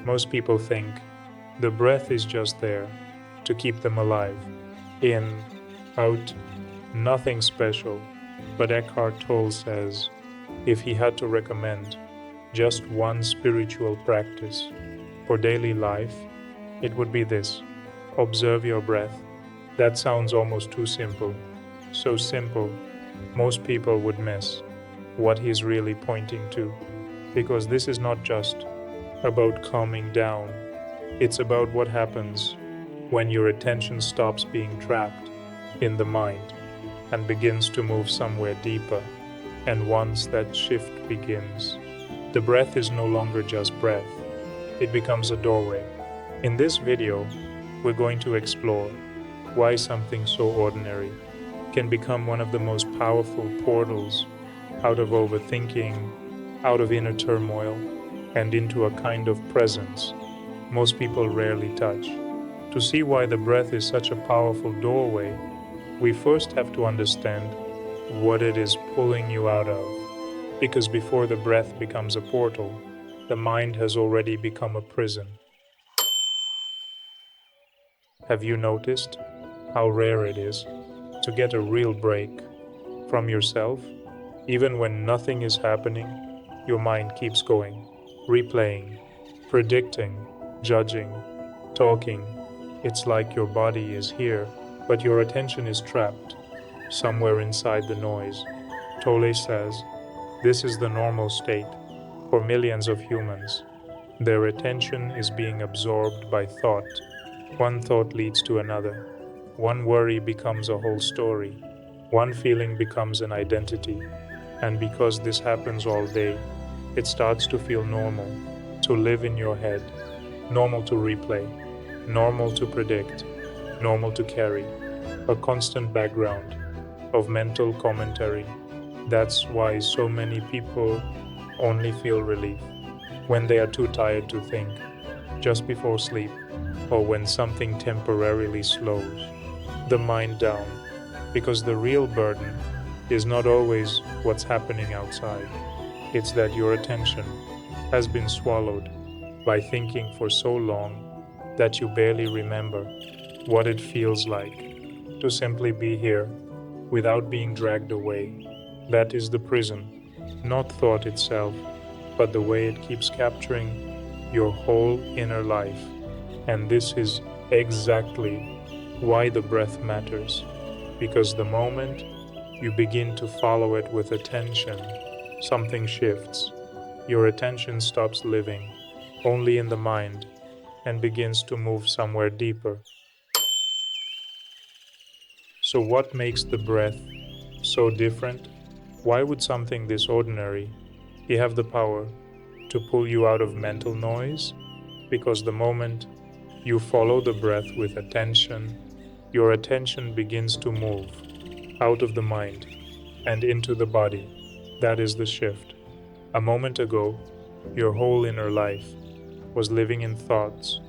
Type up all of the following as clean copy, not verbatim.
Most people think the breath is just there to keep them alive. In, out, nothing special. But Eckhart Tolle says if he had to recommend just one spiritual practice for daily life, it would be this: observe your breath. That sounds almost too simple. So simple, most people would miss what he's really pointing to. Because this is not just about calming down, it's about what happens when your attention stops being trapped in the mind and begins to move somewhere deeper. And once that shift begins, the breath is no longer just breath, it becomes a doorway. In this video, we're going to explore why something so ordinary can become one of the most powerful portals out of overthinking, out of inner turmoil, and into a kind of presence most people rarely touch. To see why the breath is such a powerful doorway, we first have to understand what it is pulling you out of. Because before the breath becomes a portal, the mind has already become a prison. Have you noticed how rare it is to get a real break from yourself? Even when nothing is happening, your mind keeps going, replaying, predicting, judging, talking. It's like your body is here, but your attention is trapped somewhere inside the noise. Tolle says this is the normal state for millions of humans. Their attention is being absorbed by thought. One thought leads to another. One worry becomes a whole story. One feeling becomes an identity. And because this happens all day, it starts to feel normal to live in your head, normal to replay, normal to predict, normal to carry a constant background of mental commentary. That's why so many people only feel relief when they are too tired to think, just before sleep, or when something temporarily slows the mind down. Because the real burden is not always what's happening outside. It's that your attention has been swallowed by thinking for so long that you barely remember what it feels like to simply be here without being dragged away. That is the prison, not thought itself, but the way it keeps capturing your whole inner life. And this is exactly why the breath matters. Because the moment you begin to follow it with attention, something shifts. Your attention stops living only in the mind and begins to move somewhere deeper. So what makes the breath so different? Why would something this ordinary have the power to pull you out of mental noise? Because the moment you follow the breath with attention, your attention begins to move out of the mind and into the body. That is the shift. A moment ago, your whole inner life was living in thoughts.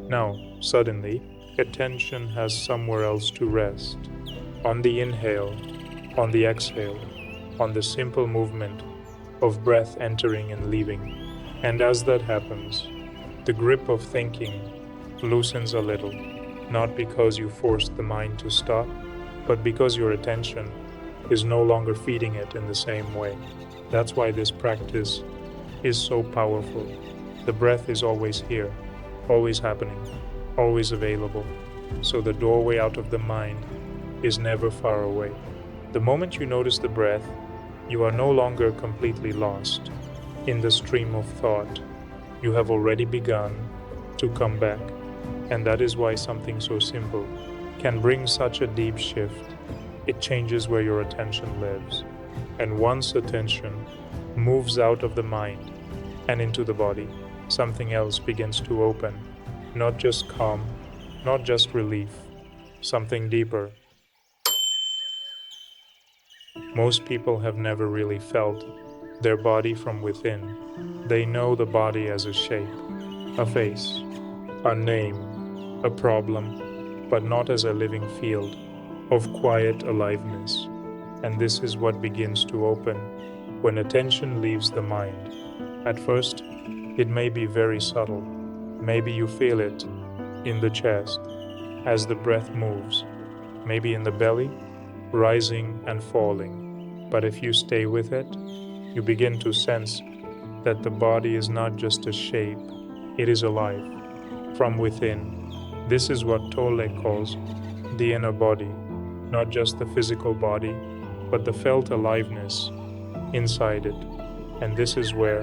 Now, suddenly, attention has somewhere else to rest. On the inhale, on the exhale, on the simple movement of breath entering and leaving. And as that happens, the grip of thinking loosens a little, not because you forced the mind to stop, but because your attention is no longer feeding it in the same way. That's why this practice is so powerful. The breath is always here, always happening, always available. So the doorway out of the mind is never far away. The moment you notice the breath, you are no longer completely lost in the stream of thought. You have already begun to come back. And that is why something so simple can bring such a deep shift. It changes where your attention lives. And once attention moves out of the mind and into the body, something else begins to open. Not just calm, not just relief, something deeper. Most people have never really felt their body from within. They know the body as a shape, a face, a name, a problem, but not as a living field of quiet aliveness. And this is what begins to open when attention leaves the mind. At first, it may be very subtle. Maybe you feel it in the chest as the breath moves, maybe in the belly, rising and falling. But if you stay with it, you begin to sense that the body is not just a shape, it is alive from within. This is what Tolle calls the inner body, not just the physical body, but the felt aliveness inside it. And this is where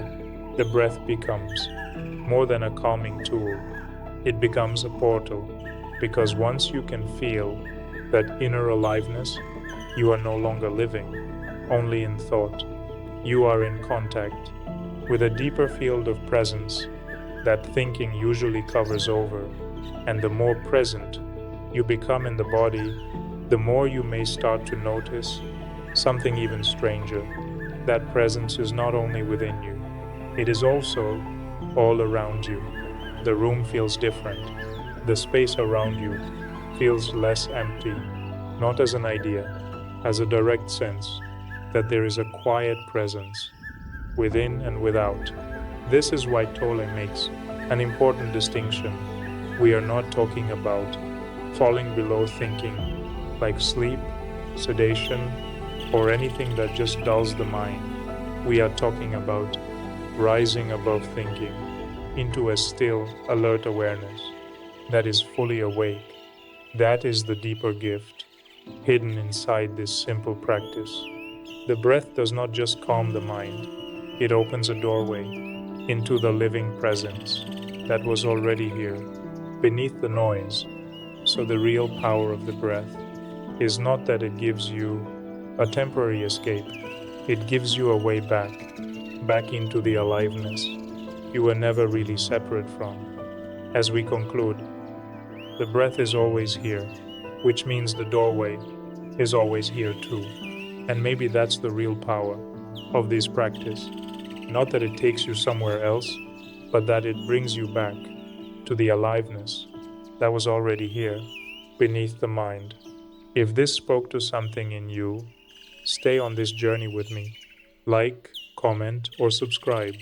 the breath becomes more than a calming tool. It becomes a portal, because once you can feel that inner aliveness, you are no longer living only in thought. You are in contact with a deeper field of presence that thinking usually covers over. And the more present you become in the body, the more you may start to notice something even stranger. That presence is not only within you, it is also all around you. The room feels different. The space around you feels less empty, not as an idea, as a direct sense that there is a quiet presence within and without. This is why Tolle makes an important distinction. We are not talking about falling below thinking, like sleep, sedation, or anything that just dulls the mind. We are talking about rising above thinking into a still, alert awareness that is fully awake. That is the deeper gift hidden inside this simple practice. The breath does not just calm the mind, it opens a doorway into the living presence that was already here, beneath the noise. So the real power of the breath is not that it gives you a temporary escape, it gives you a way back into the aliveness you were never really separate from. As we conclude, the breath is always here, which means the doorway is always here too. And maybe that's the real power of this practice. Not that it takes you somewhere else, but that it brings you back to the aliveness that was already here, beneath the mind. If this spoke to something in you, stay on this journey with me. Like, comment, or subscribe.